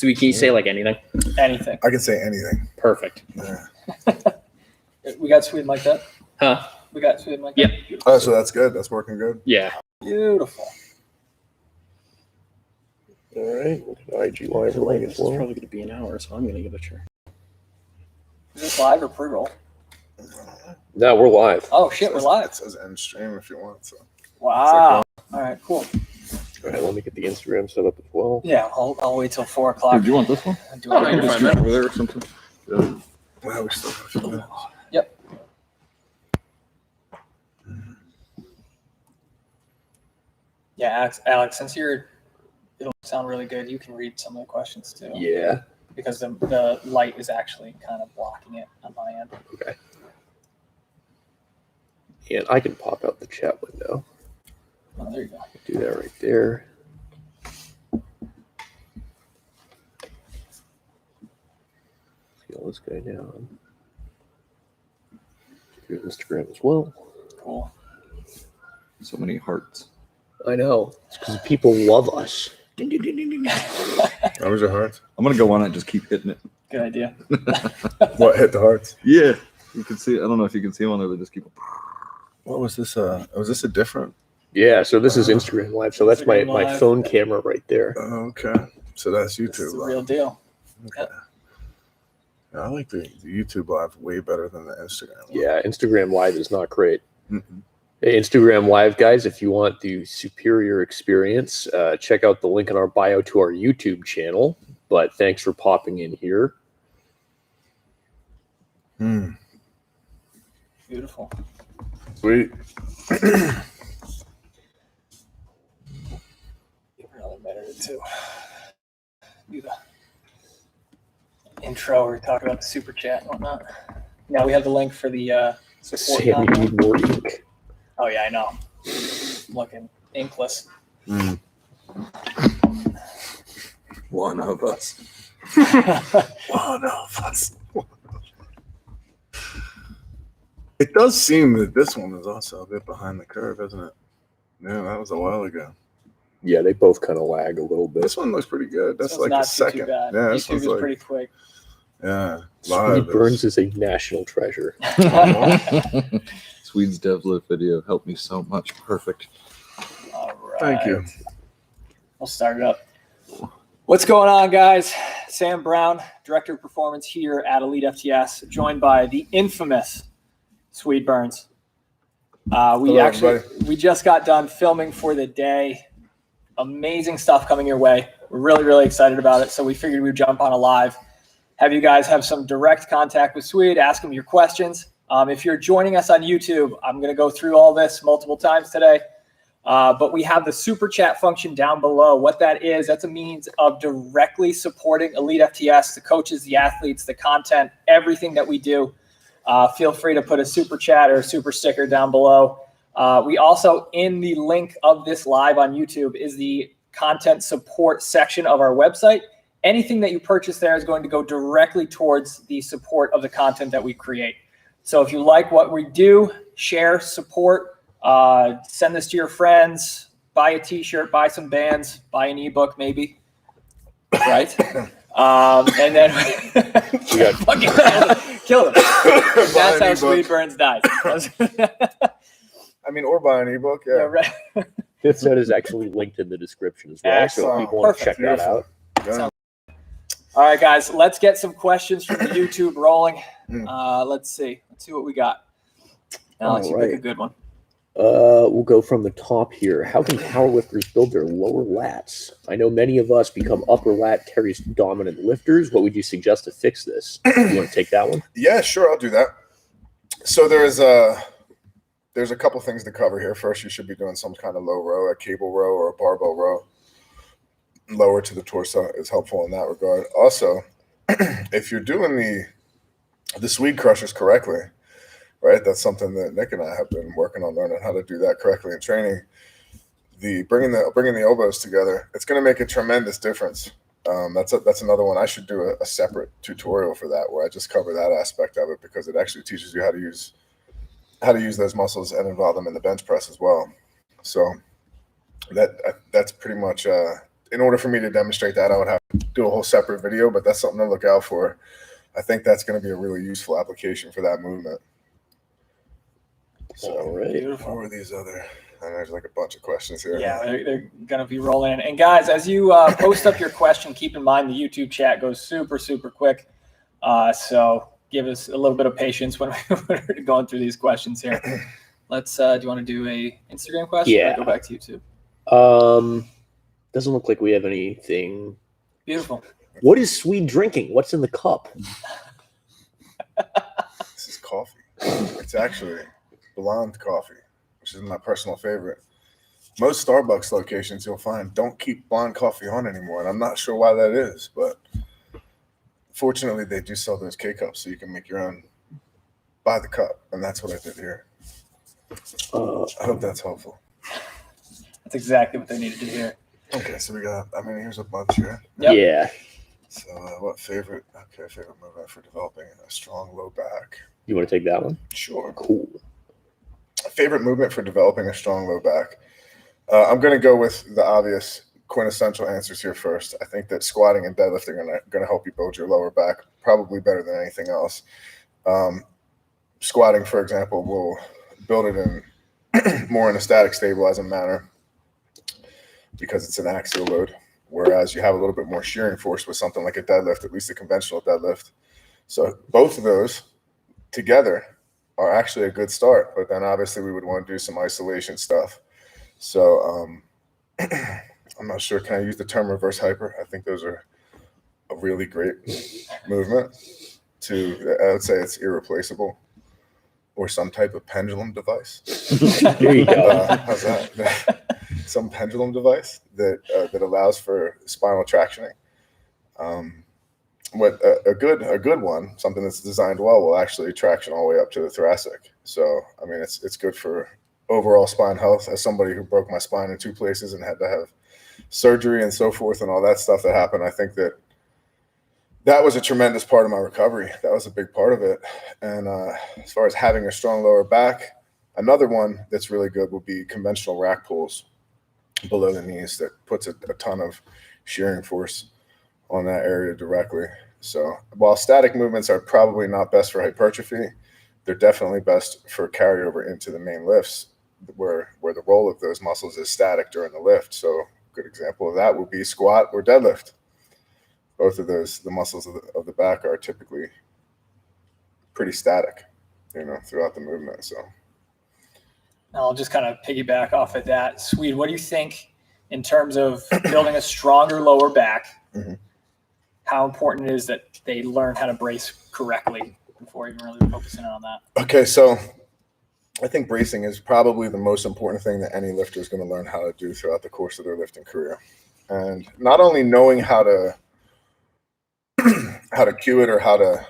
Swede, can you say like anything? Anything. I can say anything. Perfect. Yeah. We got Swede like that? Huh? We got Swede like Yeah. that? Oh, so that's good. That's working good. Yeah. Beautiful. All right. IG live lane This as is well. probably going to be an hour, so I'm going to give it a try. Is this live or pre-roll? No, we're live. Oh, shit, we're live. It says end stream if you want. So. Wow. All right, cool. All right, let me get the Instagram set up as well. Yeah, I'll wait till 4 o'clock. Here, do you want this one? Do Oh, it. you're fine, man. Over there or something? Wow, we still got a few minutes. Yep. Yeah, Alex, since it'll sound really good, you can read some of the questions too. Yeah. Because the light is actually kind of blocking it on my end. Okay. And I can pop out the chat window. Oh, there you go. Do that right there. Scale this guy down. Do Instagram as well. Cool. So many hearts. I know. It's because people love us. That was your hearts? I'm gonna go on it and just keep hitting it. Good idea. What hit the hearts? Yeah. You can see, I don't know if you can see them on there, they just keep. What was this? Was this a different? Yeah, so this is Instagram Live. So that's my Instagram Live. phone camera right there. Okay. So that's YouTube. This is the Live. real deal. Okay. Yeah, I like the YouTube Live way better than the Instagram one. Yeah, Instagram Live is not great. Mm-mm. Hey, Instagram Live, guys, if you want the superior experience, check out the link in our bio to our YouTube channel. But thanks for popping in here. Beautiful. Sweet. Another minute or two. Do the intro where we talk about the super chat and whatnot. Now we have the link for the support. Sam, you content. need more ink. Oh yeah, I know. Looking inkless. One of us. One of us. It does seem that this one is also a bit behind the curve, isn't it? Yeah, that was a while ago. Yeah, they both kind of lag a little bit. This one looks pretty good. That's So it's like not a second. Too bad. Yeah, this YouTube one's is like, pretty quick. yeah. Swede Burns is a national treasure. Swedes Dev video helped me so much. Perfect. All right. Thank you. We'll start it up. What's going on, guys? Sam Brown, Director of Performance here at Elite FTS, joined by the infamous Swede Burns. We just got done filming for the day. Amazing stuff coming your way. We're really, really excited about it. So we figured we'd jump on a live, have you guys have some direct contact with Swede, ask him your questions. If you're joining us on YouTube, I'm going to go through all this multiple times today. But we have the super chat function down below. What that is, that's a means of directly supporting Elite FTS, the coaches, the athletes, the content, everything that we do. Feel free to put a super chat or a super sticker down below. We also, in the link of this live on YouTube, is the content support section of our website. Anything that you purchase there is going to go directly towards the support of the content that we create. So if you like what we do, share, support, send this to your friends, buy a t-shirt, buy some bands, buy an ebook maybe, right? And then We got fucking killed him. That's how Swede Burns dies. I mean, or buy an ebook. Yeah. Yeah, right. Fifth Set is actually linked in the description as well. So if people want to check that out. Yeah. All right, guys, let's get some questions from the YouTube rolling. Let's see what we got. Alex, you pick a good one. We'll go from the top here. How can powerlifters build their lower lats? I know many of us become upper lat teres dominant lifters. What would you suggest to fix this? You want to take that one? Yeah, sure, I'll do that. So there's a couple things to cover here. First, you should be doing some kind of low row, a cable row or a barbell row. Lower to the torso is helpful in that regard. Also, if you're doing the Swede crushers correctly, right? That's something that Nick and I have been working on, learning how to do that correctly in training. Bringing the elbows together, it's going to make a tremendous difference. That's another one. I should do a separate tutorial for that, where I just cover that aspect of it, because it actually teaches you how to use those muscles and involve them in the bench press as well. So that's pretty much in order for me to demonstrate that, I would have to do a whole separate video, but that's something to look out for. I think that's going to be a really useful application for that movement. So, All right. Beautiful. what were these other? And there's like a bunch of questions here. Yeah, they're going to be rolling in. And guys, as you post up your question, keep in mind the YouTube chat goes super, super quick. So give us a little bit of patience when we're going through these questions here. Let's, do you want to do a Instagram question? Yeah. Or go back to YouTube. Doesn't look like we have anything. Beautiful. What is Swede drinking? What's in the cup? This is coffee. It's actually blonde coffee, which is my personal favorite. Most Starbucks locations you'll find don't keep blonde coffee on anymore, and I'm not sure why that is, but fortunately they do sell those K-cups, so you can make your own by the cup, and that's what I did here. I hope that's helpful. That's exactly what they needed to hear. Okay, so we got, here's a bunch here. Yep. Yeah. So favorite movement for developing a strong low back? You want to take that one? Sure. Cool. Favorite movement for developing a strong low back? I'm going to go with the obvious quintessential answers here first. I think that squatting and deadlifting are going to help you build your lower back probably better than anything else. Squatting, for example, will build it in more in a static stabilizing manner because it's an axial load, whereas you have a little bit more shearing force with something like a deadlift, at least a conventional deadlift. So both of those together are actually a good start, but then obviously we would want to do some isolation stuff. So I'm not sure, can I use the term reverse hyper? I think those are a really great movement I would say it's irreplaceable, or some type of pendulum device. There you go. How's that? Some pendulum device that allows for spinal tractioning. What a good one, something that's designed well, will actually traction all the way up to the thoracic. So it's good for overall spine health. As somebody who broke my spine in 2 places and had to have surgery and so forth and all that stuff that happened, I think that was a tremendous part of my recovery. That was a big part of it. And as far as having a strong lower back, another one that's really good will be conventional rack pulls below the knees that puts a ton of shearing force on that area directly. So while static movements are probably not best for hypertrophy, they're definitely best for carryover into the main lifts where the role of those muscles is static during the lift. So a good example of that would be squat or deadlift. Both of those, the muscles of the back are typically pretty static, throughout the movement. So I'll just kind of piggyback off of that. Swede, what do you think in terms of building a stronger lower back? Mm-hmm. How important it is that they learn how to brace correctly before even really focusing on that? Okay, so I think bracing is probably the most important thing that any lifter is going to learn how to do throughout the course of their lifting career. And not only knowing how to cue it or how to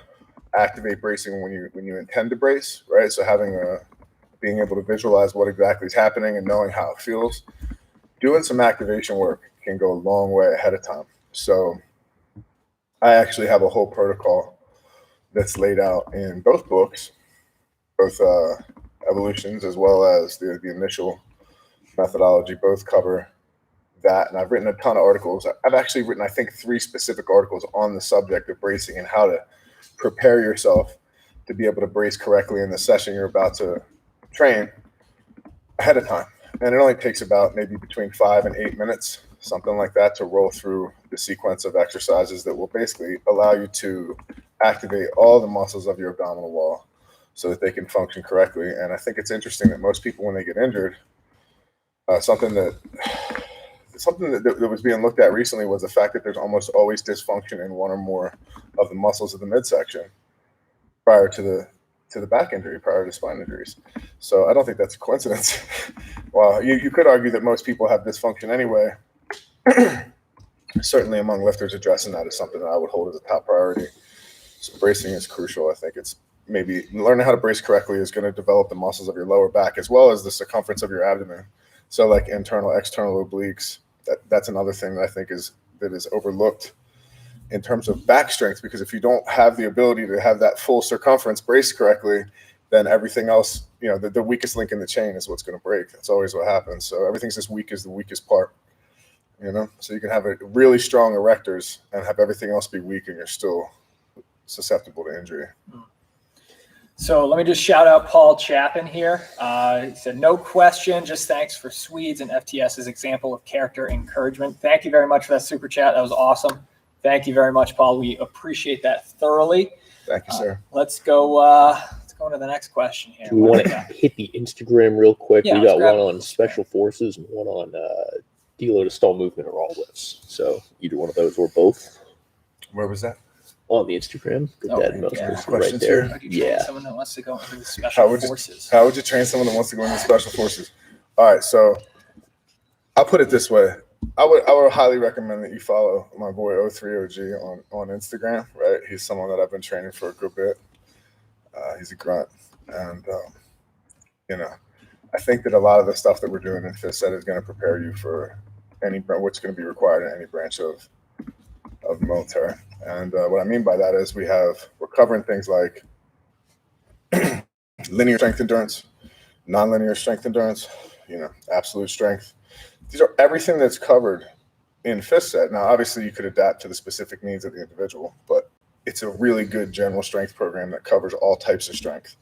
activate bracing when you intend to brace, right? So being able to visualize what exactly is happening and knowing how it feels, doing some activation work can go a long way ahead of time. So I actually have a whole protocol that's laid out in both books, both evolutions as well as the initial methodology, both cover that. And I've written a ton of articles. I've actually written, I think, 3 specific articles on the subject of bracing and how to prepare yourself to be able to brace correctly in the session you're about to train ahead of time. And it only takes about maybe between 5 and 8 minutes, something like that, to roll through the sequence of exercises that will basically allow you to activate all the muscles of your abdominal wall so that they can function correctly. And I think it's interesting that most people, when they get injured, something that was being looked at recently was the fact that there's almost always dysfunction in one or more of the muscles of the midsection prior to the back injury, prior to spine injuries. So I don't think that's a coincidence. Well, you could argue that most people have dysfunction anyway. Certainly among lifters, addressing that is something that I would hold as a top priority. So bracing is crucial. I think it's maybe learning how to brace correctly is going to develop the muscles of your lower back as well as the circumference of your abdomen. So like internal, external obliques, that's another thing that I think is overlooked in terms of back strength, because if you don't have the ability to have that full circumference braced correctly, then everything else, the weakest link in the chain is what's going to break. That's always what happens. So everything's as weak as the weakest part. you know? So you can have a really strong erectors and have everything else be weak and you're still susceptible to injury. So let me just shout out Paul Chapin here. He said, no question, just thanks for Swedes and FTS's example of character encouragement. Thank you very much for that super chat. That was awesome. Thank you very much, Paul. We appreciate that thoroughly. Thank you, sir. Let's go to the next question here. Do we want to hit the Instagram real quick? Yeah, We got let's grab one it. on special forces and one on delo to stall movement or all lifts. So either one of those or both Where was that? on the Instagram. The Okay, dead mouse yeah. cursor right Questions there. here? How do you train Yeah. someone that wants to go into the special forces? How would you train someone that wants to go into special forces? All right, so I'll put it this way. I would highly recommend that you follow my boy O3OG on Instagram, right? He's someone that I've been training for a good bit. He's a grunt. And, you know, I think that a lot of the stuff that we're doing in Fifth Set is going to prepare you for what's going to be required in any branch of the military. And what I mean by that is we're covering things like linear strength endurance, nonlinear strength endurance, you know, absolute strength. These are everything that's covered in Fifth Set. Now, obviously, you could adapt to the specific needs of the individual, but it's a really good general strength program that covers all types of strength.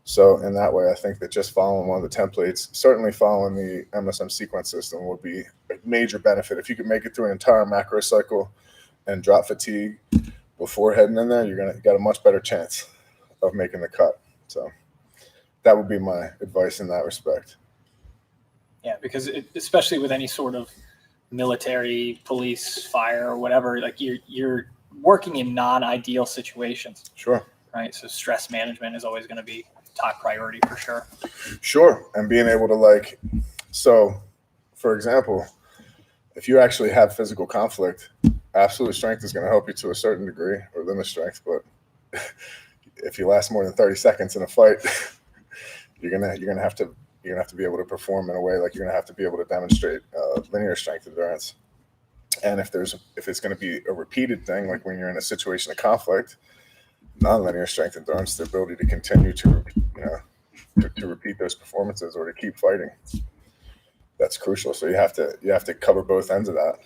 So in that way, I think that just following one of the templates, certainly following the MSM sequence system would be a major benefit. If you could make it through an entire macro cycle and drop fatigue before heading in there, you got a much better chance of making the cut. So that would be my advice in that respect. Yeah, because especially with any sort of military, police, fire, or whatever, like you're working in non-ideal situations. Sure. Right. So stress management is always going to be top priority for sure. Sure. And being able to so for example, if you actually have physical conflict, absolute strength is going to help you to a certain degree, or limit strength. But if you last more than 30 seconds in a fight, you're gonna have to be able to perform in a way like you're gonna have to be able to demonstrate linear strength endurance. And if it's going to be a repeated thing, like when you're in a situation of conflict, nonlinear strength endurance, the ability to continue to repeat those performances or to keep fighting, that's crucial. So you have to cover both ends of that.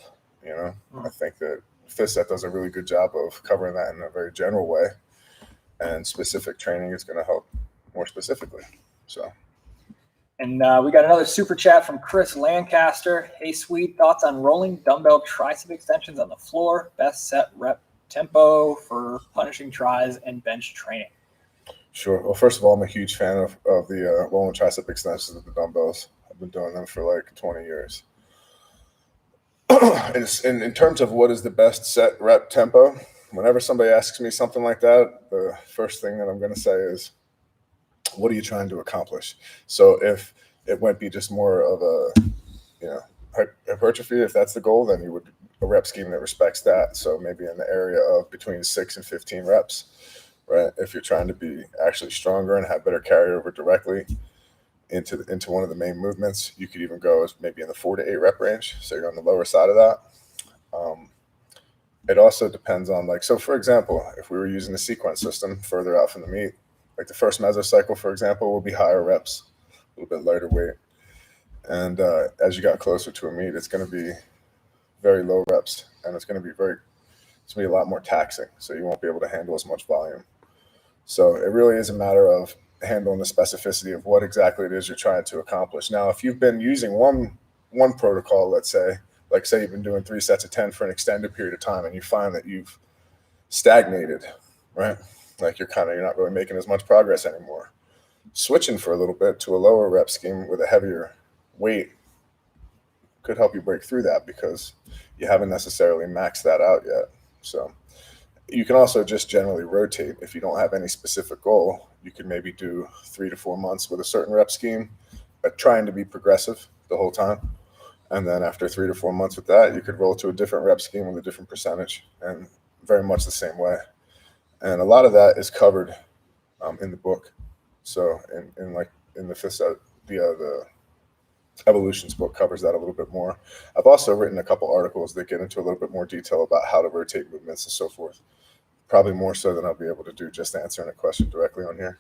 You know, I think that Fifth Set does a really good job of covering that in a very general way, and specific training is going to help more specifically. So. And we got another super chat from Chris Lancaster. Hey, Swede, thoughts on rolling dumbbell tricep extensions on the floor? Best set rep tempo for punishing tries and bench training. Sure. Well, first of all, I'm a huge fan of the rolling tricep extensions of the dumbbells. I've been doing them for like 20 years. And in terms of what is the best set rep tempo, whenever somebody asks me something like that, the first thing that I'm going to say is, what are you trying to accomplish? So if it might be just more of a, hypertrophy, if that's the goal, then you would a rep scheme that respects that. So maybe in the area of between 6 and 15 reps, right? If you're trying to be actually stronger and have better carryover directly into one of the main movements, you could even go as maybe in the 4 to 8 rep range. So you're on the lower side of that. It also depends on so for example, if we were using the sequence system further out from the meet, like the first mesocycle, for example, will be higher reps, a little bit lighter weight. And as you got closer to a meet, it's going to be very low reps, and it's going to be a lot more taxing. So you won't be able to handle as much volume. So it really is a matter of handling the specificity of what exactly it is you're trying to accomplish. Now, if you've been using one protocol, let's say, say you've been doing 3 sets of 10 for an extended period of time, and you find that you've stagnated, right? Like you're not really making as much progress anymore. Switching for a little bit to a lower rep scheme with a heavier weight could help you break through that, because you haven't necessarily maxed that out yet. So you can also just generally rotate. If you don't have any specific goal, you could maybe do 3 to 4 months with a certain rep scheme, but trying to be progressive the whole time. And then after 3 to 4 months with that, you could roll to a different rep scheme with a different percentage, and very much the same way. And a lot of that is covered in the book. So in the Fifth Set, the Evolutions book covers that a little bit more. I've also written a couple articles that get into a little bit more detail about how to rotate movements and so forth. Probably more so than I'll be able to do just answering a question directly on here.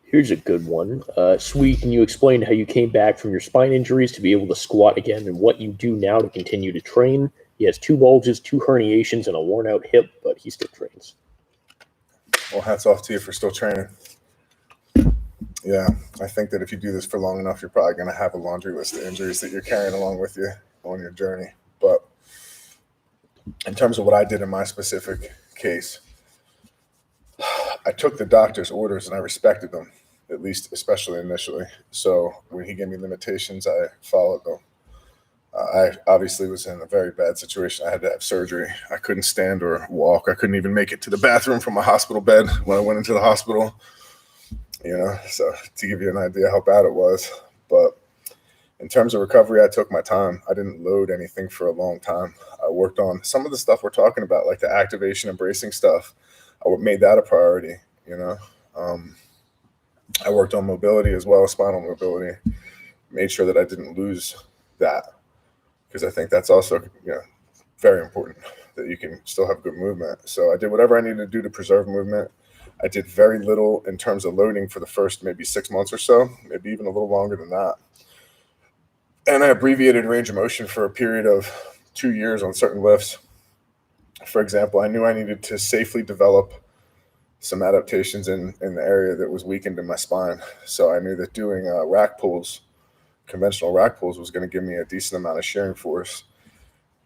Here's a good one. Swede, can you explain how you came back from your spine injuries to be able to squat again and what you do now to continue to train? He has 2 bulges, 2 herniations, and a worn-out hip, but he still trains. Well, hats off to you for still training. Yeah, I think that if you do this for long enough, you're probably going to have a laundry list of injuries that you're carrying along with you on your journey. But in terms of what I did in my specific case, I took the doctor's orders and I respected them, at least especially initially. So when he gave me limitations, I followed them. I obviously was in a very bad situation. I had to have surgery. I couldn't stand or walk. I couldn't even make it to the bathroom from my hospital bed when I went into the hospital. So to give you an idea how bad it was. But in terms of recovery, I took my time. I didn't load anything for a long time. I worked on some of the stuff we're talking about, like the activation and bracing stuff. I made that a priority, I worked on mobility as well, spinal mobility, made sure that I didn't lose that, because I think that's also, very important that you can still have good movement. So I did whatever I needed to do to preserve movement. I did very little in terms of loading for the first maybe 6 months or so, maybe even a little longer than that. And I abbreviated range of motion for a period of 2 years on certain lifts. For example, I knew I needed to safely develop some adaptations in the area that was weakened in my spine. So I knew that doing rack pulls, conventional rack pulls, was going to give me a decent amount of shearing force.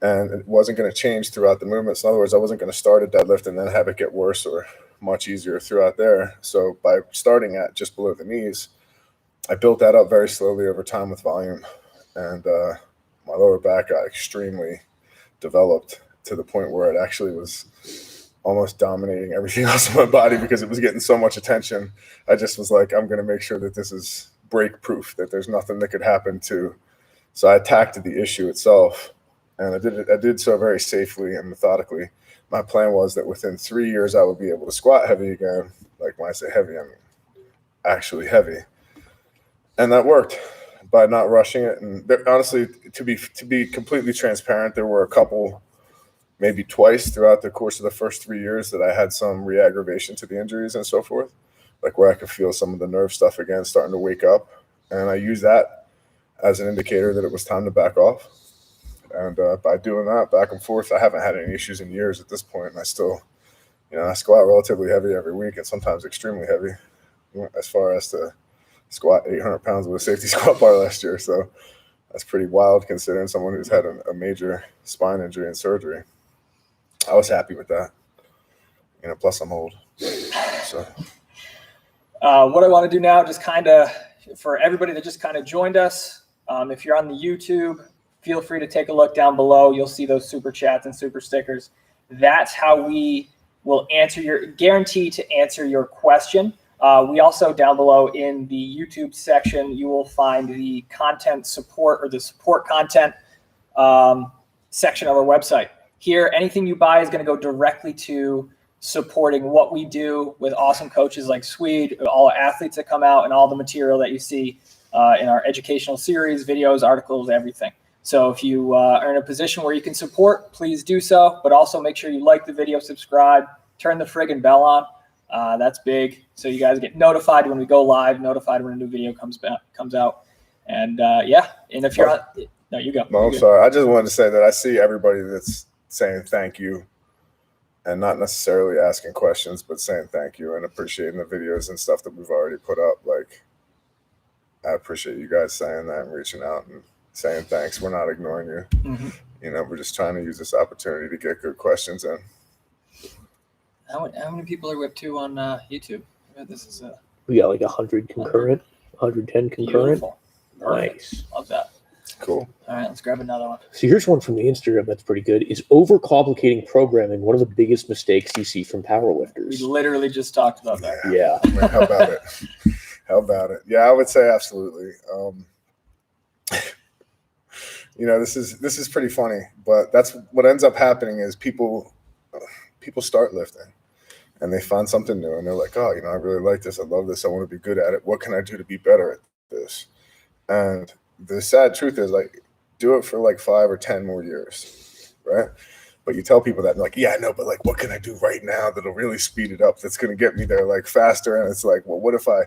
And it wasn't going to change throughout the movements. In other words, I wasn't going to start a deadlift and then have it get worse or much easier throughout there. So by starting at just below the knees, I built that up very slowly over time with volume. And my lower back got extremely developed to the point where it actually was almost dominating everything else in my body because it was getting so much attention. I just was like, I'm going to make sure that this is break proof, that there's nothing that could happen to. So I attacked the issue itself, and I did so very safely and methodically. My plan was that within 3 years, I would be able to squat heavy again. Like when I say heavy, I mean actually heavy. And that worked by not rushing it. And honestly, to be completely transparent, there were a couple, maybe twice throughout the course of the first 3 years that I had some re-aggravation to the injuries and so forth, like where I could feel some of the nerve stuff again starting to wake up. And I used that as an indicator that it was time to back off. And by doing that back and forth, I haven't had any issues in years at this point. And I still, I squat relatively heavy every week and sometimes extremely heavy, as far as to squat 800 pounds with a safety squat bar last year. So that's pretty wild considering someone who's had a major spine injury and surgery. I was happy with that. Plus I'm old. So what I want to do now, just kind of for everybody that just kind of joined us, if you're on the YouTube, feel free to take a look down below. You'll see those super chats and super stickers. That's how we will guarantee to answer your question. We also, down below in the YouTube section, you will find the content support or the support content section of our website. Here, anything you buy is going to go directly to supporting what we do with awesome coaches like Swede, all athletes that come out, and all the material that you see in our educational series, videos, articles, everything. So if you are in a position where you can support, please do so. But also make sure you like the video, subscribe, turn the friggin' bell on. That's big. So you guys get notified when we go live, notified when a new video comes out. And and if you're no, you go. No, I'm sorry. I just wanted to say that I see everybody that's saying thank you and not necessarily asking questions, but saying thank you and appreciating the videos and stuff that we've already put up. Like, I appreciate you guys saying that and reaching out and saying thanks. We're not ignoring you. Mm-hmm. We're just trying to use this opportunity to get good questions in. How many people are we up to on YouTube? This is we got like 100 concurrent, 110 concurrent. Beautiful. Nice. Love that. Cool. All right, let's grab another one. So here's one from the Instagram that's pretty good. Is overcomplicating programming one of the biggest mistakes you see from powerlifters? We literally just talked about that. Yeah. Man, how about it? How about it? Yeah, I would say absolutely. This is pretty funny, but that's what ends up happening is people start lifting and they find something new and they're like, oh, I really like this. I love this. I want to be good at it. What can I do to be better at this? And the sad truth is, like, do it for like 5 or 10 more years, right? But you tell people that, and like, yeah, I know, but like, what can I do right now that'll really speed it up? That's going to get me there like faster. And it's like, well, what if I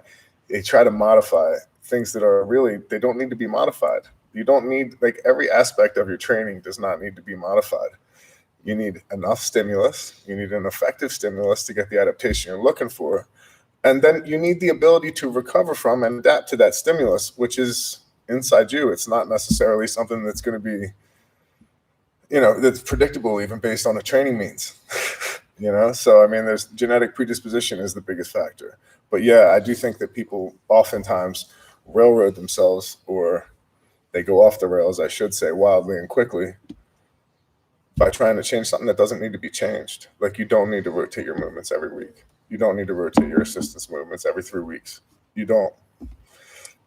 they try to modify things that are really, they don't need to be modified. You don't need, like, every aspect of your training does not need to be modified. You need enough stimulus. You need an effective stimulus to get the adaptation you're looking for. And then you need the ability to recover from and adapt to that stimulus, which is inside you. It's not necessarily something that's going to be, that's predictable even based on the training means. So I mean, there's genetic predisposition is the biggest factor. But yeah, I do think that people oftentimes railroad themselves, or they go off the rails, I should say, wildly and quickly by trying to change something that doesn't need to be changed. Like, you don't need to rotate your movements every week. You don't need to rotate your assistance movements every 3 weeks. You don't.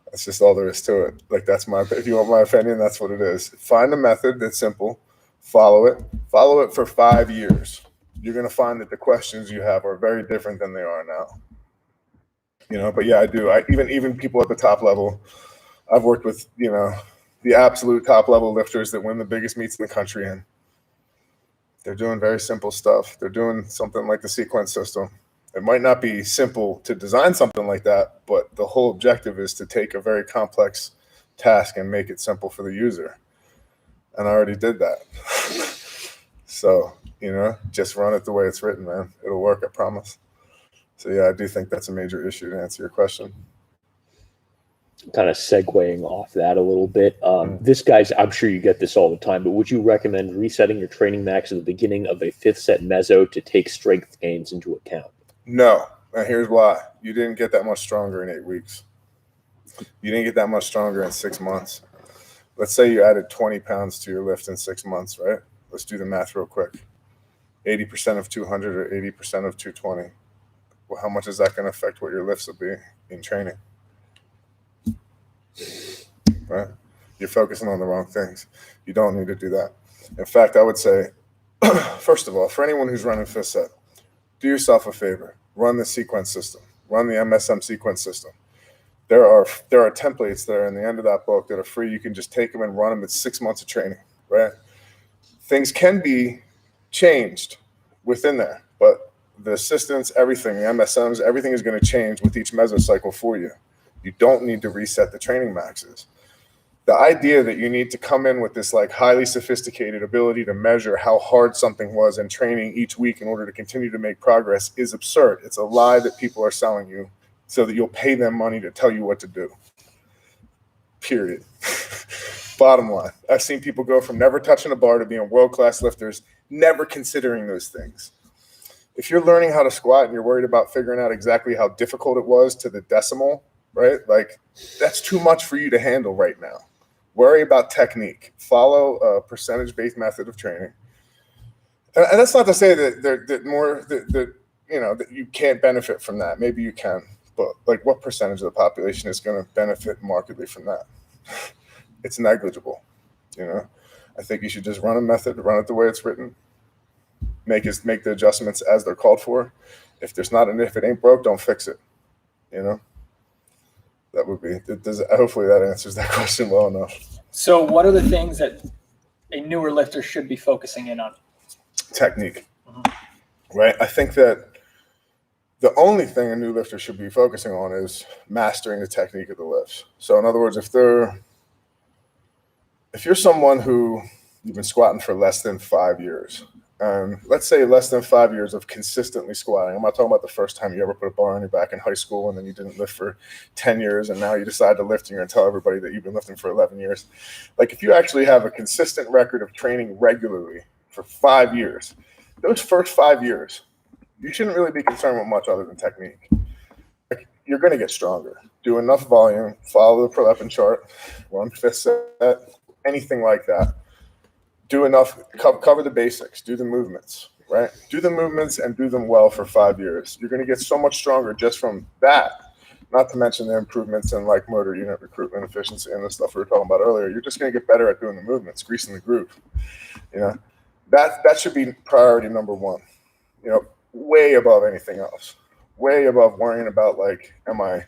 That's just all there is to it. Like, if you want my opinion, that's what it is. Find a method that's simple, follow it for 5 years. You're going to find that the questions you have are very different than they are now. But yeah, I do. Even people at the top level, I've worked with, the absolute top level lifters that win the biggest meets in the country, and they're doing very simple stuff. They're doing something like the sequence system. It might not be simple to design something like that, but the whole objective is to take a very complex task and make it simple for the user. And I already did that. So, just run it the way it's written, man. It'll work, I promise. So yeah, I do think that's a major issue, to answer your question. Kind of segueing off that a little bit. This guy's, I'm sure you get this all the time, but would you recommend resetting your training max at the beginning of a 5th set meso to take strength gains into account? No. And here's why. You didn't get that much stronger in 8 weeks. You didn't get that much stronger in 6 months. Let's say you added 20 pounds to your lift in 6 months, right? Let's do the math real quick. 80% of 200 or 80% of 220. Well, how much is that going to affect what your lifts will be in training? Right? You're focusing on the wrong things. You don't need to do that. In fact, I would say, first of all, for anyone who's running 5th set, do yourself a favor. Run the sequence system. Run the MSM sequence system. There are templates that are in the end of that book that are free. You can just take them and run them. It's 6 months of training, right? Things can be changed within there, but the assistance, everything, the MSMs, everything is going to change with each mesocycle for you. You don't need to reset the training maxes. The idea that you need to come in with this like highly sophisticated ability to measure how hard something was in training each week in order to continue to make progress is absurd. It's a lie that people are selling you so that you'll pay them money to tell you what to do. Period. Bottom line. I've seen people go from never touching a bar to being world-class lifters, never considering those things. If you're learning how to squat and you're worried about figuring out exactly how difficult it was to the decimal, right? Like, that's too much for you to handle right now. Worry about technique. Follow a percentage-based method of training. And that's not to say that you can't benefit from that. Maybe you can, but like, what percentage of the population is going to benefit markedly from that? It's negligible. I think you should just run a method, run it the way it's written, make the adjustments as they're called for. If it ain't broke, don't fix it. That would be. Hopefully that answers that question well enough. So what are the things that a newer lifter should be focusing in on? Technique, right? I think that the only thing a new lifter should be focusing on is mastering the technique of the lifts. So in other words, if you're someone who you've been squatting for less than 5 years, let's say less than 5 years of consistently squatting. I'm not talking about the first time you ever put a bar on your back in high school and then you didn't lift for 10 years and now you decide to lift and you're going to tell everybody that you've been lifting for 11 years. Like, if you actually have a consistent record of training regularly for 5 years, those first 5 years, you shouldn't really be concerned with much other than technique. Like, you're going to get stronger. Do enough volume, follow the Prolepin chart, run 5th set, anything like that. Do enough, cover the basics, do the movements, right? Do the movements and do them well for 5 years. You're going to get so much stronger just from that, not to mention the improvements in like motor unit recruitment efficiency and the stuff we were talking about earlier. You're just going to get better at doing the movements, greasing the groove. That should be priority number one, way above anything else, way above worrying about like, am I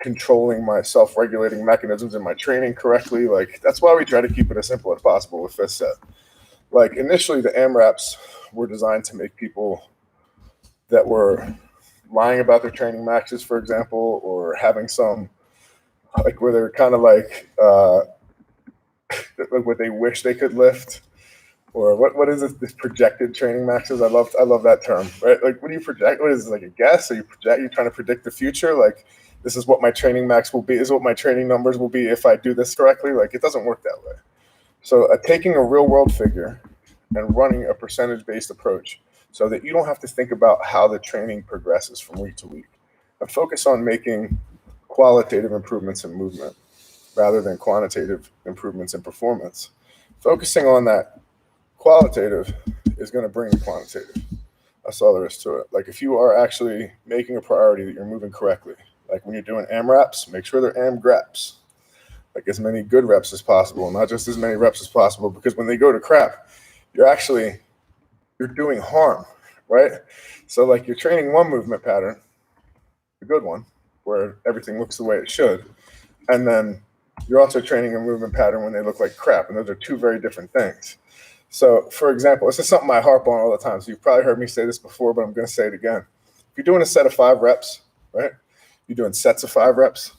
controlling my self-regulating mechanisms in my training correctly? Like, that's why we try to keep it as simple as possible with 5th set. Like, initially the AMRAPs were designed to make people that were lying about their training maxes, for example, or having some like where they're kind of like what they wish they could lift, or what is this projected training maxes? I love that term, right? Like, what do you project? What is it, like a guess? Are you you're trying to predict the future? Like, this is what my training max will be. This is what my training numbers will be if I do this correctly. Like, it doesn't work that way. So taking a real world figure and running a percentage based approach so that you don't have to think about how the training progresses from week to week, and focus on making qualitative improvements in movement rather than quantitative improvements in performance. Focusing on that qualitative is going to bring the quantitative. That's all there is to it. Like, if you are actually making a priority that you're moving correctly, like when you're doing AMRAPs, make sure they're AMGRAPs, like as many good reps as possible, not just as many reps as possible, because when they go to crap, you're doing harm, right? So like, you're training one movement pattern, a good one, where everything looks the way it should, and then you're also training a movement pattern when they look like crap, and those are two very different things. So, for example, this is something I harp on all the time. So you've probably heard me say this before, but I'm going to say it again. If you're doing a set of 5 reps, right? You're doing sets of 5 reps,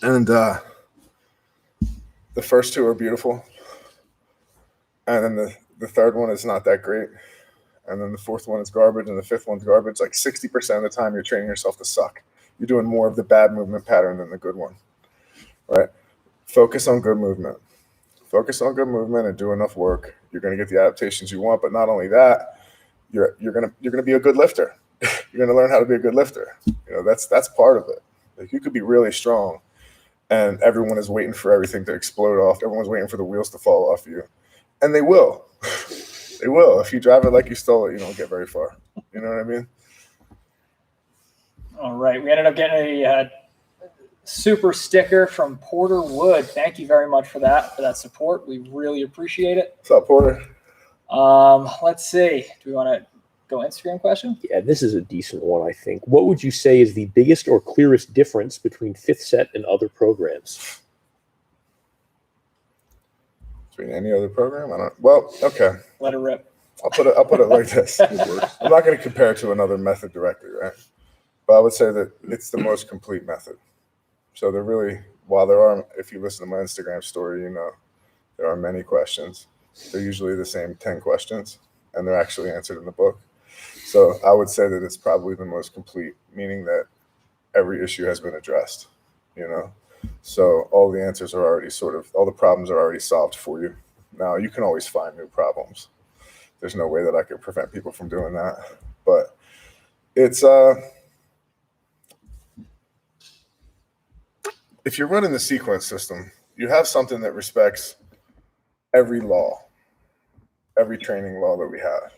and the first 2 are beautiful, and then the third one is not that great, and then the fourth one is garbage, and the fifth one's garbage. Like 60% of the time, you're training yourself to suck. You're doing more of the bad movement pattern than the good one, right? Focus on good movement. Focus on good movement and do enough work. You're going to get the adaptations you want, but not only that, you're going to be a good lifter. You're going to learn how to be a good lifter. You know, that's part of it. Like, you could be really strong, and everyone is waiting for everything to explode off. Everyone's waiting for the wheels to fall off you, and they will. They will. If you drive it like you stole it, you don't get very far. You know what I mean? All right. We ended up getting a super sticker from Porter Wood. Thank you very much for that support. We really appreciate it. What's up, Porter? Let's see. Do we want to go Instagram question? Yeah, this is a decent one, I think. What would you say is the biggest or clearest difference between Fifth Set and other programs? Between any other program? I don't. Well, okay. Let it rip. I'll put it like this. I'm not going to compare it to another method directly, right? But I would say that it's the most complete method. So they're really, while there are, if you listen to my Instagram story, you know, there are many questions. They're usually the same 10 questions, and they're actually answered in the book. So I would say that it's probably the most complete, meaning that every issue has been addressed, you know? So all the answers are already all the problems are already solved for you. Now, you can always find new problems. There's no way that I could prevent people from doing that. But it's, if you're running the sequence system, you have something that respects every law, every training law that we have,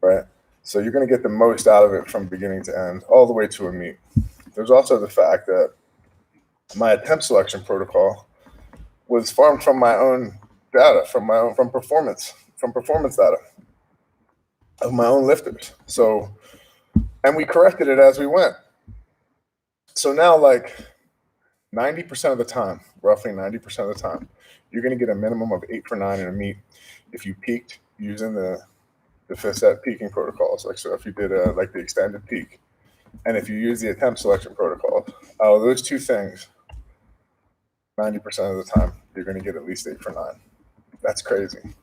right? So you're going to get the most out of it from beginning to end, all the way to a meet. There's also the fact that my attempt selection protocol was formed from my own data, from performance data of my own lifters. So, and we corrected it as we went. So now, like, 90% of the time, roughly 90% of the time, you're going to get a minimum of 8 for 9 in a meet if you peaked using the Fifth Set peaking protocols. Like, so if you did like the extended peak, and if you use the attempt selection protocol, out of those 2 things, 90% of the time, you're going to get at least 8 for 9. That's crazy. If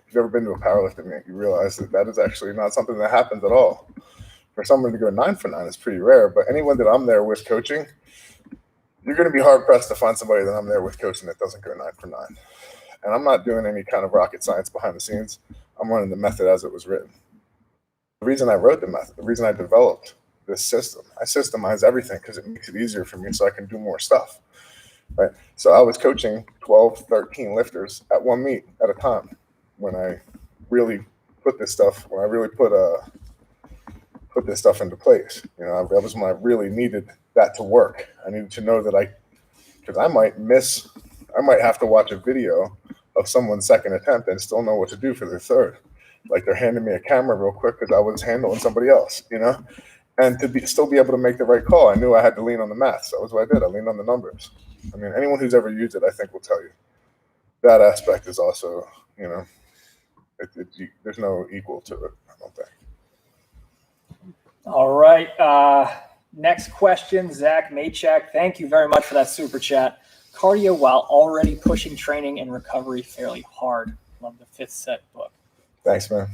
you've ever been to a powerlifting meet, you realize that is actually not something that happens at all. For someone to go 9 for 9 is pretty rare, but anyone that I'm there with coaching, you're going to be hard-pressed to find somebody that I'm there with coaching that doesn't go 9 for 9. And I'm not doing any kind of rocket science behind the scenes. I'm running the method as it was written. The reason I wrote the method, the reason I developed this system, I systemize everything because it makes it easier for me so I can do more stuff, right? So I was coaching 12, 13 lifters at one meet at a time when I really put this stuff, put this stuff into place. You know, that was when I really needed that to work. I needed to know that because I might have to watch a video of someone's second attempt and still know what to do for their third. Like, they're handing me a camera real quick because I was handling somebody else, you know? And to still be able to make the right call, I knew I had to lean on the math. So that was what I did. I leaned on the numbers. I mean, anyone who's ever used it, I think, will tell you. That aspect is also, you know, there's no equal to it, I don't think. All right. Next question, Zach Maychak. Thank you very much for that super chat. Cardio while already pushing training and recovery fairly hard. Love the Fifth Set book. Thanks, man.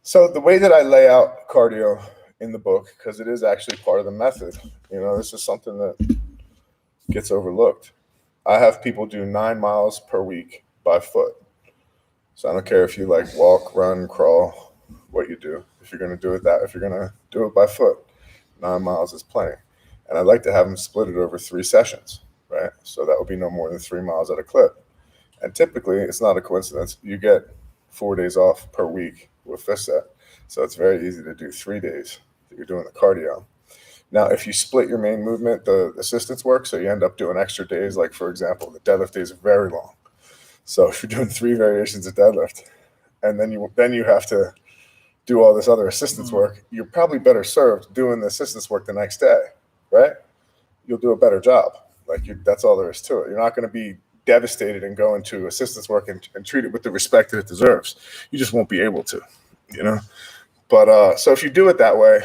So the way that I lay out cardio in the book, because it is actually part of the method, this is something that gets overlooked. I have people do 9 miles per week by foot. So I don't care if you walk, run, crawl, what you do. If you're going to do it if you're going to do it by foot, 9 miles is plenty. And I'd like to have them split it over 3 sessions, right? So that would be no more than 3 miles at a clip. And typically, it's not a coincidence. You get 4 days off per week with Fifth Set. So it's very easy to do 3 days that you're doing the cardio. Now, if you split your main movement, the assistance work, so you end up doing extra days, like, for example, the deadlift days are very long. So if you're doing 3 variations of deadlift, and then you have to do all this other assistance work, you're probably better served doing the assistance work the next day, right? You'll do a better job. That's all there is to it. You're not going to be devastated and go into assistance work and treat it with the respect that it deserves. You just won't be able to, But so if you do it that way,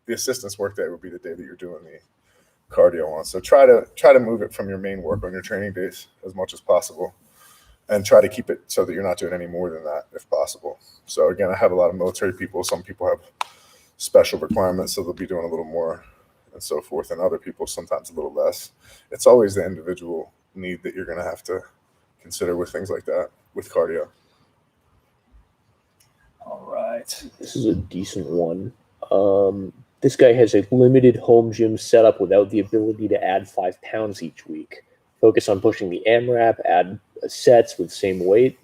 the assistance work day would be the day that you're doing the cardio on. So try to move it from your main work on your training days as much as possible, and try to keep it so that you're not doing any more than that if possible. So again, I have a lot of military people. Some people have special requirements, so they'll be doing a little more and so forth, and other people sometimes a little less. It's always the individual need that you're going to have to consider with things like that with cardio. All right. This is a decent one. This guy has a limited home gym setup without the ability to add 5 pounds each week. Focus on pushing the AMRAP, add sets with same weight, ?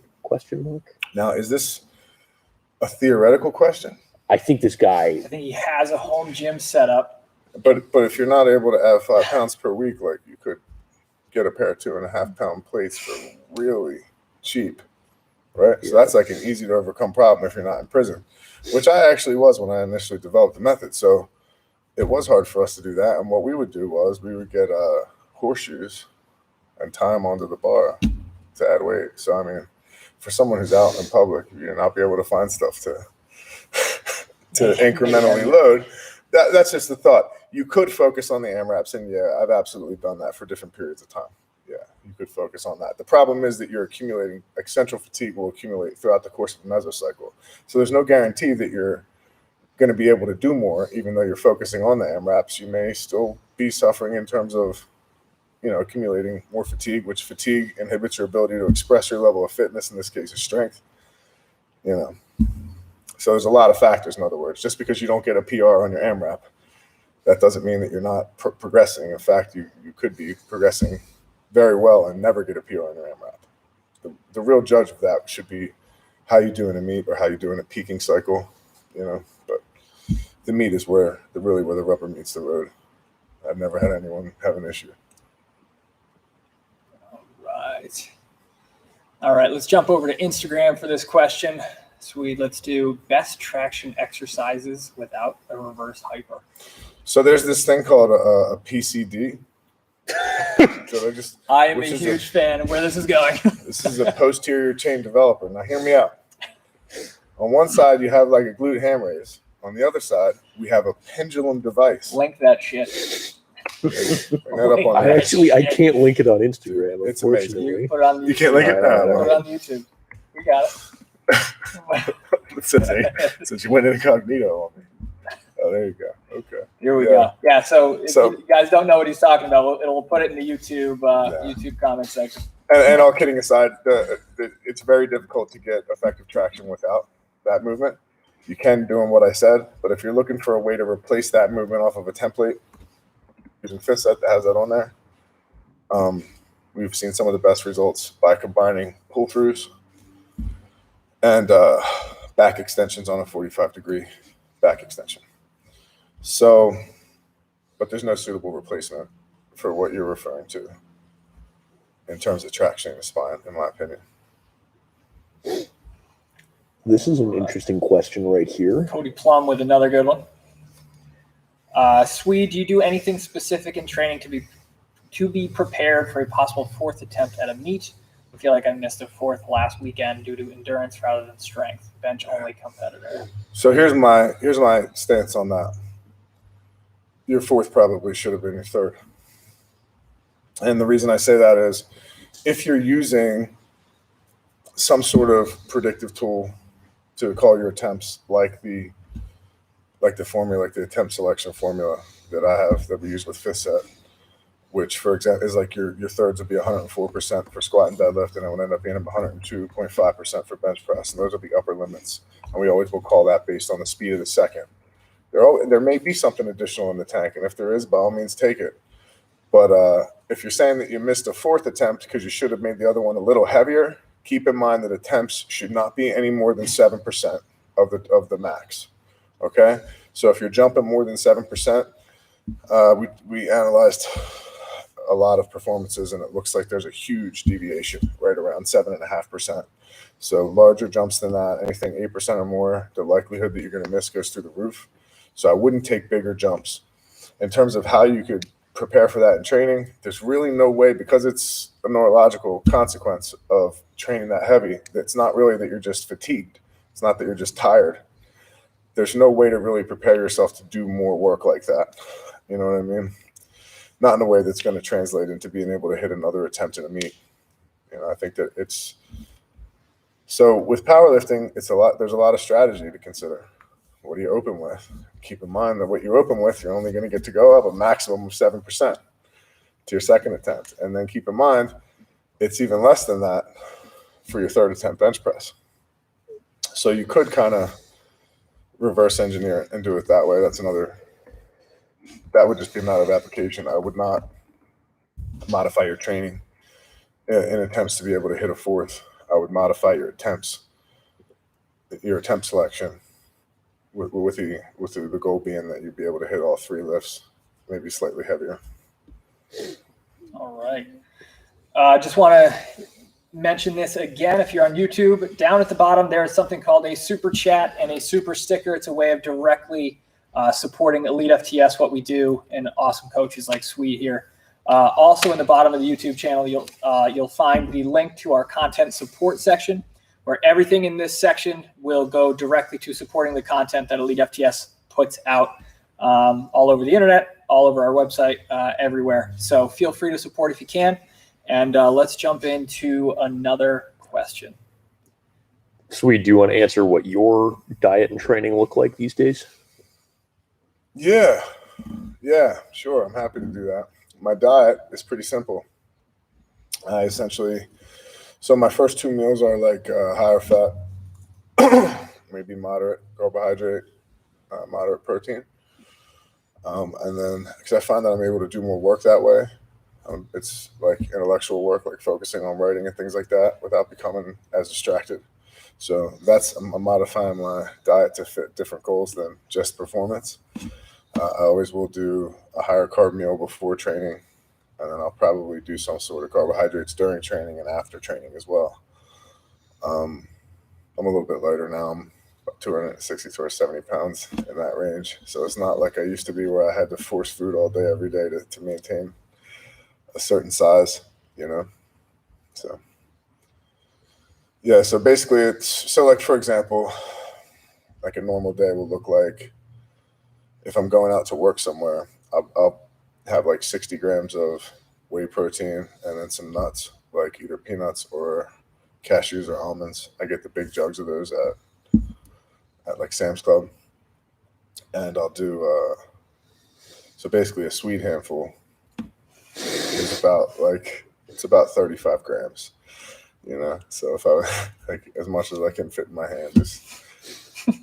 Now, is this a theoretical question? I think this guy, I think he has a home gym setup. But if you're not able to add 5 pounds per week, you could get a pair of 2.5 pound plates for really cheap, right? So that's an easy to overcome problem if you're not in prison, which I actually was when I initially developed the method. So it was hard for us to do that. And what we would do was we would get horseshoes and tie them onto the bar to add weight. So, I mean, for someone who's out in public, you're not be able to find stuff to incrementally load. That's just the thought. You could focus on the AMRAPs, and yeah, I've absolutely done that for different periods of time. Yeah, you could focus on that. The problem is that you're accumulating, central fatigue will accumulate throughout the course of the mesocycle. So there's no guarantee that you're going to be able to do more, even though you're focusing on the AMRAPs. You may still be suffering in terms of, accumulating more fatigue, which fatigue inhibits your ability to express your level of fitness, in this case, your strength. So there's a lot of factors, in other words. Just because you don't get a PR on your AMRAP, that doesn't mean that you're not progressing. In fact, you could be progressing very well and never get a PR on your AMRAP. The real judge of that should be how you do in a meet or how you do in a peaking cycle, But the meet is where the rubber meets the road. I've never had anyone have an issue. All right, let's jump over to Instagram for this question. Swede, let's do best traction exercises without a reverse hyper. So there's this thing called a PCD. I am a huge fan of where this is going. This is a posterior chain developer. Now hear me out. On one side, you have a glute ham raise. On the other side, we have a pendulum device. Link that shit. Bring that up on I can't link it on Instagram. It's amazing. You put it on YouTube. You can't link it? Put it on YouTube. We got it. Since you went incognito on me. Oh, there you go. Okay. Here we go. Yeah. So if you guys don't know what he's talking about, we'll put it in the YouTube YouTube comment section. And all kidding aside, it's very difficult to get effective traction without that movement. You can do what I said, but if you're looking for a way to replace that movement off of a template, using Fifth Set that has that on there, we've seen some of the best results by combining pull-throughs and back extensions on a 45-degree back extension. So, but there's no suitable replacement for what you're referring to in terms of traction in the spine, in my opinion. This is an interesting question right here. Cody Plum with another good one. Swede, do you do anything specific in training to be prepared for a possible 4th attempt at a meet? I feel like I missed a fourth last weekend due to endurance rather than strength. Bench only competitor. So here's my stance on that. Your fourth probably should have been your third. And the reason I say that is if you're using some sort of predictive tool to call your attempts, like the formula, like the attempt selection formula that we use with fifth set, which for example is like your thirds would be 104% for squat and deadlift, and it would end up being 102.5% for bench press, and those are the upper limits. And we always will call that based on the speed of the second. There may be something additional in the tank, and if there is, by all means, take it. But if you're saying that you missed a fourth attempt because you should have made the other one a little heavier, keep in mind that attempts should not be any more than 7% of the max. Okay, so if you're jumping more than 7%, we analyzed a lot of performances, and it looks like there's a huge deviation right around 7.5%. So larger jumps than that, anything 8% or more, the likelihood that you're going to miss goes through the roof. So I wouldn't take bigger jumps. In terms of how you could prepare for that in training, there's really no way, because it's a neurological consequence of training that heavy. It's not really that you're just fatigued. It's not that you're just tired. There's no way to really prepare yourself to do more work like that. You know what I mean? Not in a way that's going to translate into being able to hit another attempt in a meet. You know, I think that it's so with powerlifting, there's a lot of strategy to consider. What are you open with? Keep in mind that what you open with, you're only going to get to go up a maximum of 7% to your second attempt. And then keep in mind, it's even less than that for your third attempt bench press. So you could kind of reverse engineer it and do it that way. That would just be a matter of application. I would not modify your training in attempts to be able to hit a fourth. I would modify your attempt selection with the goal being that you'd be able to hit all three lifts, maybe slightly heavier. All right. Just want to mention this again. If you're on YouTube, down at the bottom, there is something called a super chat and a super sticker. It's a way of directly supporting Elite FTS, what we do, and awesome coaches like Swede here. Also in the bottom of the YouTube channel, you'll find the link to our content support section, where everything in this section will go directly to supporting the content that Elite FTS puts out all over the internet, all over our website, everywhere. So feel free to support if you can. And let's jump into another question. Swede, do you want to answer what your diet and training look like these days? Yeah, sure. I'm happy to do that. My diet is pretty simple. So my first two meals are like higher fat, maybe moderate carbohydrate, moderate protein. And then, because I find that I'm able to do more work that way. It's like intellectual work, like focusing on writing and things like that without becoming as distracted. So I'm modifying my diet to fit different goals than just performance. I always will do a higher carb meal before training, and then I'll probably do some sort of carbohydrates during training and after training as well. I'm a little bit lighter now. I'm about 260 to 70 pounds in that range. So it's not like I used to be where I had to force food all day, every day to maintain a certain size, you know? So, yeah, so basically like, for example, like a normal day will look like, if I'm going out to work somewhere, I'll have like 60 grams of whey protein and then some nuts, like either peanuts or cashews or almonds. I get the big jugs of those at like Sam's Club. And I'll do, so basically a Swede handful is it's about 35 grams, you know? So if I, like, as much as I can fit in my hand,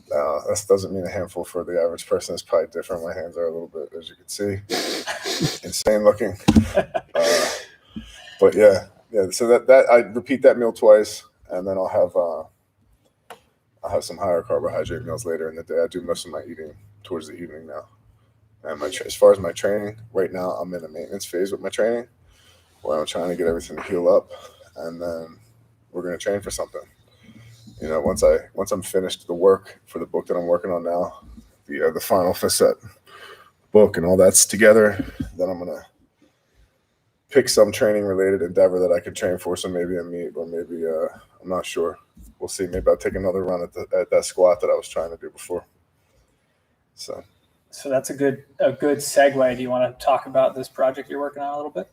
that doesn't mean a handful for the average person. It's probably different. My hands are a little bit, as you can see, insane looking. But yeah. So that I repeat that meal twice, and then I'll have some higher carbohydrate meals later in the day. I do most of my eating towards the evening now. And as far as my training, right now I'm in a maintenance phase with my training, where I'm trying to get everything to heal up, and then we're going to train for something. You know, once I'm finished the work for the book that I'm working on now, the final fifth set book and all that's together, then I'm gonna pick some training related endeavor that I could train for. So maybe a meet, or maybe I'm not sure. We'll see. Maybe I'll take another run at that squat that I was trying to do before. So that's a good segue. Do you want to talk about this project you're working on a little bit?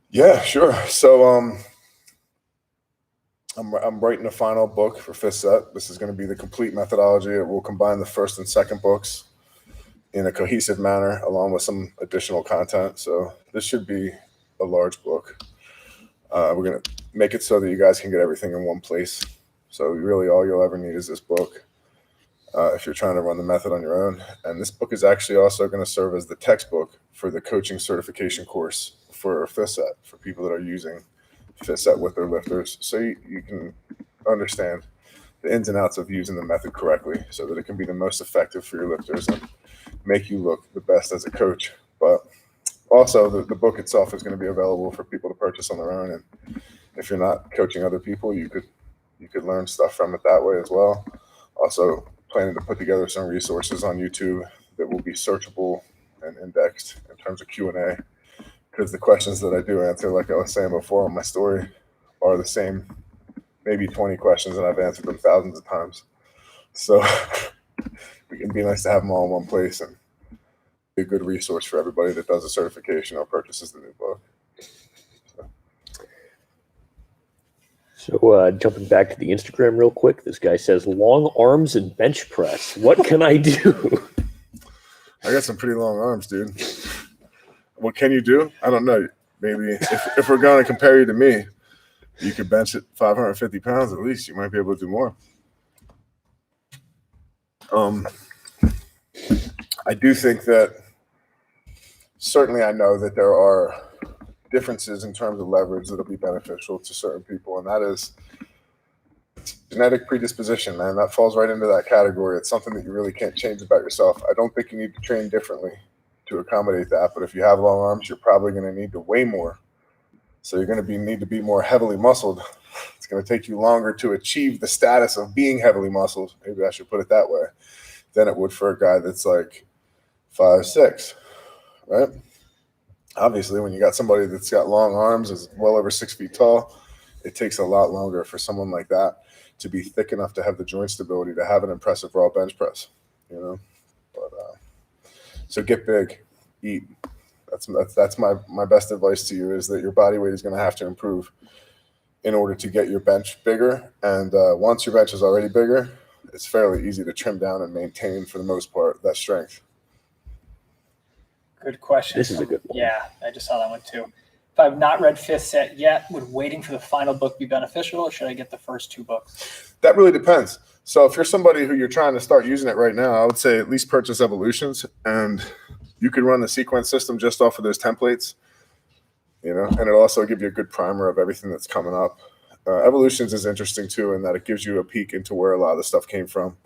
Yeah, sure. So I'm writing a final book for Fifth Set. This is going to be the complete methodology. It will combine the first and second books in a cohesive manner, along with some additional content. So this should be a large book. We're going to make it so that you guys can get everything in one place. So really all you'll ever need is this book if you're trying to run the method on your own. And this book is actually also going to serve as the textbook for the coaching certification course for Fifth Set, for people that are using Fifth Set with their lifters. So you can understand the ins and outs of using the method correctly so that it can be the most effective for your lifters and make you look the best as a coach. But also the book itself is going to be available for people to purchase on their own. And if you're not coaching other people, you could learn stuff from it that way as well. Also planning to put together some resources on YouTube that will be searchable and indexed in terms of Q&A, because the questions that I do answer, like I was saying before on my story, are the same, maybe 20 questions, and I've answered them thousands of times. So it can be nice to have them all in one place and be a good resource for everybody that does a certification or purchases the new book. So jumping back to the Instagram real quick, this guy says, long arms and bench press. What can I do? I got some pretty long arms, dude. What can you do? I don't know. Maybe if we're going to compare you to me, you could bench at 550 pounds at least. You might be able to do more. I do think that certainly I know that there are differences in terms of leverage that'll be beneficial to certain people, and that is genetic predisposition, man. That falls right into that category. It's something that you really can't change about yourself. I don't think you need to train differently to accommodate that, but if you have long arms, you're probably going to need to weigh more. So you're going to need to be more heavily muscled. It's going to take you longer to achieve the status of being heavily muscled, maybe I should put it that way, than it would for a guy that's like 5'6", right? Obviously, when you got somebody that's got long arms, is well over 6 feet tall, it takes a lot longer for someone like that to be thick enough to have the joint stability to have an impressive raw bench press, you know. But so get big, eat. That's my best advice to you, is that your body weight is going to have to improve in order to get your bench bigger. And once your bench is already bigger, it's fairly easy to trim down and maintain, for the most part, that strength. Good question. This is a good one. Yeah, I just saw that one too. If I've not read Fifth Set yet, would waiting for the final book be beneficial, or should I get the first 2 books? That really depends. So if you're somebody who you're trying to start using it right now, I would say at least purchase Evolutions, and you could run the sequence system just off of those templates, you know, and it'll also give you a good primer of everything that's coming up. Evolutions is interesting too, in that it gives you a peek into where a lot of the stuff came from,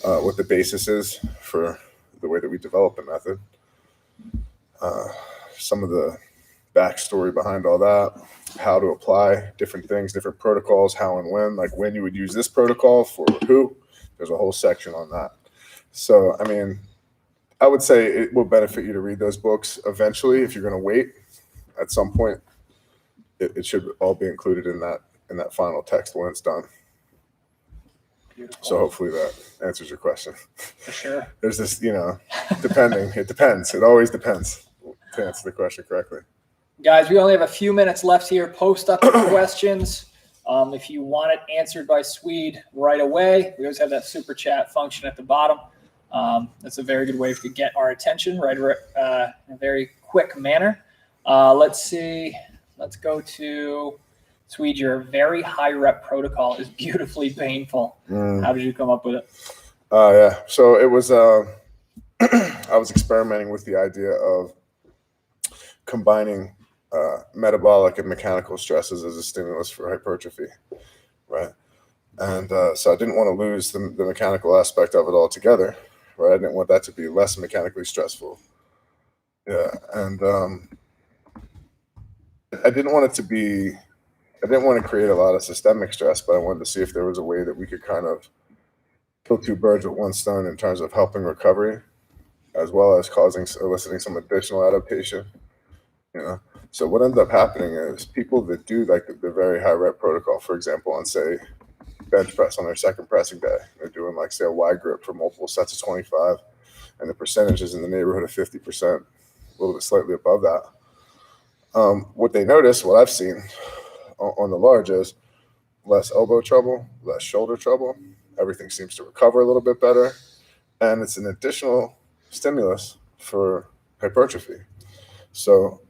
what the basis is for the way that we develop the method. Some of the backstory behind all that, how to apply different things, different protocols, how and when, like when you would use this protocol for who. There's a whole section on that. So, I mean, I would say it will benefit you to read those books eventually. If you're going to wait, at some point, it should all be included in that final text when it's done. Beautiful. So hopefully that answers your question. For sure. There's this, you know, depending. It depends. It always depends, to answer the question correctly. Guys, we only have a few minutes left here. Post up your questions. If you want it answered by Swede right away, we always have that super chat function at the bottom. That's a very good way to get our attention right in a very quick manner. Let's see. Let's go to Swede. Your very high rep protocol is beautifully painful. How did you come up with it? Yeah. So it was, I was experimenting with the idea of combining metabolic and mechanical stresses as a stimulus for hypertrophy, right? And so I didn't want to lose the mechanical aspect of it altogether, right? I didn't want that to be less mechanically stressful. Yeah. And I didn't want to create a lot of systemic stress, but I wanted to see if there was a way that we could kind of kill 2 birds with 1 stone in terms of helping recovery, as well as eliciting some additional adaptation, you know? So what ends up happening is people that do like the very high rep protocol, for example, on say bench press on their second pressing day, they're doing like say a wide grip for multiple sets of 25, and the percentage is in the neighborhood of 50%, a little bit slightly above that. What they notice, what I've seen on the large is less elbow trouble, less shoulder trouble. Everything seems to recover a little bit better. And it's an additional stimulus for hypertrophy. So,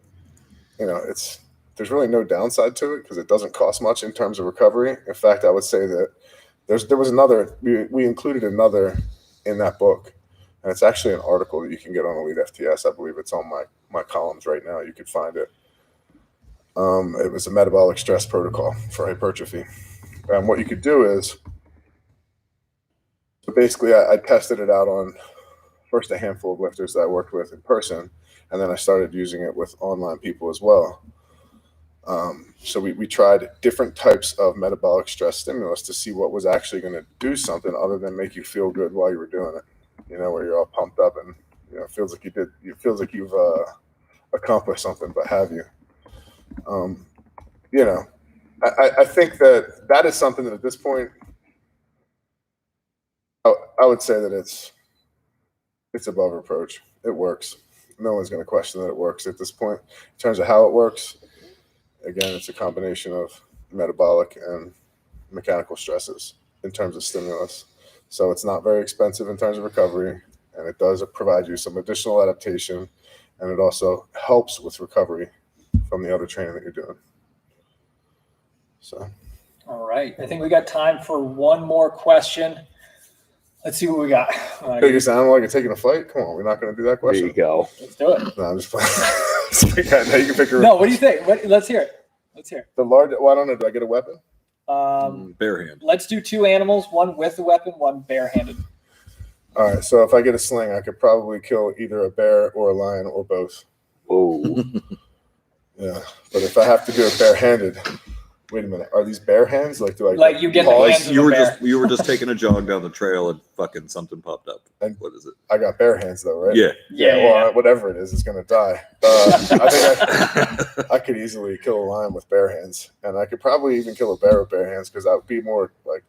there's really no downside to it because it doesn't cost much in terms of recovery. In fact, I would say that there was another, we included another in that book. And it's actually an article that you can get on Elite FTS. I believe it's on my columns right now. You could find it. It was a metabolic stress protocol for hypertrophy. And what you could do is, basically, I tested it out on first a handful of lifters that I worked with in person, and then I started using it with online people as well. So we tried different types of metabolic stress stimulus to see what was actually going to do something other than make you feel good while you were doing it. Where you're all pumped up and it feels like you've accomplished something, but have you? I think that is something that at this point, I would say that it's above reproach. It works. No one's going to question that it works at this point. In terms of how it works, again, it's a combination of metabolic and mechanical stresses in terms of stimulus. So it's not very expensive in terms of recovery, and it does provide you some additional adaptation, and it also helps with recovery from the other training that you're doing. So, all right. I think we got time for one more question. Let's see what we got. Hey, you sound like you're taking a flight? Come on, we're not going to do that question. There you go. Let's do it. No, I'm just playing. Now you can pick your. No, what do you think? Let's hear it. The large. Well, I don't know. Do I get a weapon? Barehand. Let's do two animals, one with a weapon, one barehanded. All right. So if I get a sling, I could probably kill either a bear or a lion or both. Oh. Yeah. But if I have to do it barehanded, wait a minute. Are these bare hands? Like, do I like you get the hands of you the were bear? you were just taking a jog down the trail and fucking something popped up. And what is it? I got bare hands though, right? Yeah. Well, whatever it is, it's gonna die. I think I could easily kill a lion with bare hands, and I could probably even kill a bear with bare hands because I would be more like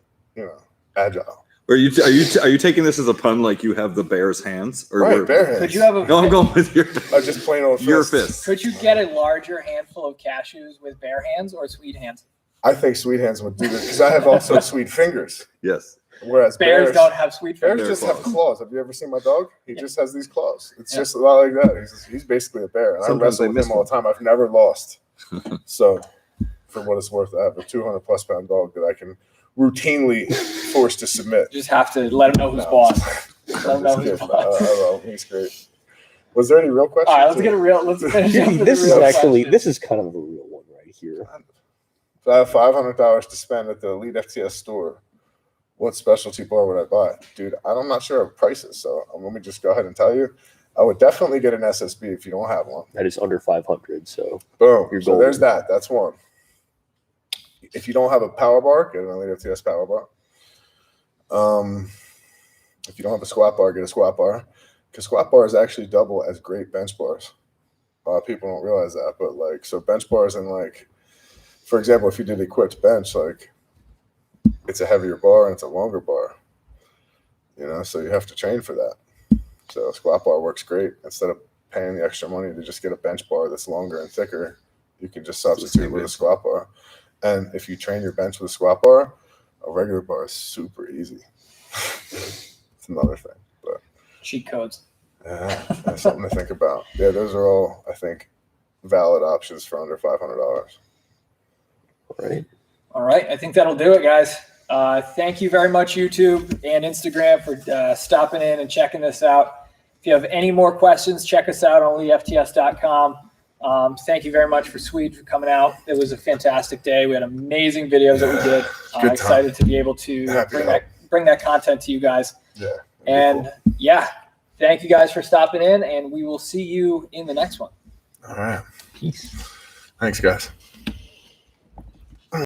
agile. Are you taking this as a pun? Like you have the bear's hands, or Right, bare hands. Could you have a? No, I'm going with your. Just plain old your fists. fist. Could you get a larger handful of cashews with bare hands or Swede hands? I think Swede hands would do this because I have also Swede fingers, Yes. whereas Bears don't have sweet Bears fingers. just have claws. Have you ever seen my dog? He just has these claws. It's just a lot like that. He's basically a bear. And Sometimes I they wrestle with miss him all the time. I've never lost. So, for what it's worth, I have a 200+ pound dog that I can routinely force to submit. Just have to let him know who's boss. Let him know Just who's kidding. boss. He's great. Was there any real questions? All right, let's get a real. Let's finish up with This a is real actually question. this is kind of a real one right here. If I have $500 to spend at the Elite FTS store, what specialty bar would I buy? Dude, I'm not sure of prices, so let me just go ahead and tell you. I would definitely get an SSB if you don't have one. That is under 500. So Boom. You're So golden. there's that. That's one. If you don't have a power bar, get an Elite FTS power bar. If you don't have a squat bar, get a squat bar. Because squat bars actually double as great bench bars. A lot of people don't realize that, but so bench bars and for example, if you did equipped bench, it's a heavier bar and it's a longer bar. So you have to train for that. So a squat bar works great. Instead of paying the extra money to just get a bench bar that's longer and thicker, you can just substitute with a squat bar. And if you train your bench with a squat bar, a regular bar is super easy. It's another thing, but Cheat codes. yeah, that's something to think about. Yeah, those are all, I think, valid options for under $500. right. All right, I think that'll do it, guys. Thank you very much, YouTube and Instagram, for stopping in and checking this out. If you have any more questions, check us out on elitefts.com. Thank you very much for Swede for coming out. It was a fantastic day. We had amazing videos that we did. Good time. Excited to be able to Happy to help. bring that content to you guys. Yeah. And yeah, thank you guys for stopping in, and we will see you in the next one. All right. Peace. Thanks, guys.